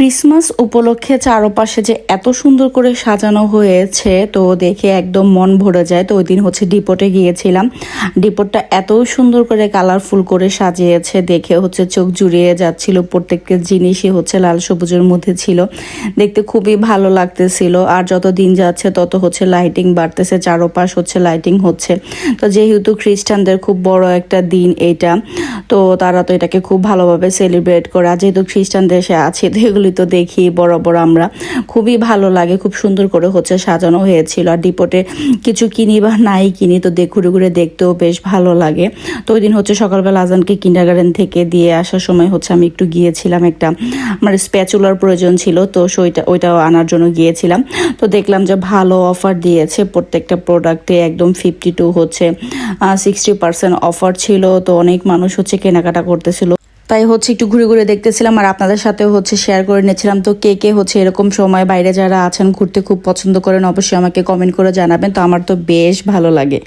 Christmas উপলক্ষে চারপাশে যে এত সুন্দর করে সাজানো হয়েছে তো দেখে একদম মন ভরে যায়। তো ওই দিন হচ্ছে ডিপোটে গিয়েছিলাম। ডিপোটটা এত সুন্দর করে কালারফুল করে সাজিয়েছে, দেখে হচ্ছে চোখ জুড়িয়ে যাচ্ছিল। প্রত্যেকটা জিনিসই হচ্ছে লাল সবুজের মধ্যে ছিল, দেখতে খুবই ভালো লাগতেছিল। আর যত দিন যাচ্ছে তত হচ্ছে লাইটিং বাড়তেছে, চারপাশ হচ্ছে লাইটিং হচ্ছে। তো যেহেতু খ্রিস্টানদের খুব বড় একটা দিন এইটা, তো তারা তো এটাকে খুব ভালোভাবে সেলিব্রেট করে। আর যেহেতু খ্রিস্টান দেশে আছে তো এগুলি তো দেখি বরাবর আমরা, খুবই ভালো লাগে। খুব সুন্দর করে হচ্ছে সাজানো হয়েছিল। আর ডিপোটে কিছু কিনি বা নাই কিনি, তো ঘুরে ঘুরে দেখতেও বেশ ভালো লাগে। তো ওই দিন হচ্ছে সকালবেলা আজানকে কিন্ডারগার্টেন থেকে দিয়ে আসার সময় হচ্ছে আমি একটু গিয়েছিলাম, একটা আমার স্প্যাচুলার প্রয়োজন ছিল, তো ওইটাও আনার জন্য গিয়েছিলাম। তো দেখলাম যে ভালো অফার দিয়েছে প্রত্যেকটা প্রোডাক্টে, একদম 52 হচ্ছে 60% অফার ছিল। তো অনেক মানুষ হচ্ছে কেনাকাটা করতেছিল, তাই হচ্ছে একটু ঘুরে ঘুরে দেখতেছিলাম আর আপনাদের সাথেও হচ্ছে শেয়ার করে নিয়েছিলাম। তো কে কে হচ্ছে এরকম সময় বাইরে যারা আছেন ঘুরতে খুব পছন্দ করেন, অবশ্যই আমাকে কমেন্ট করে জানাবেন। তো আমার তো বেশ ভালো লাগে।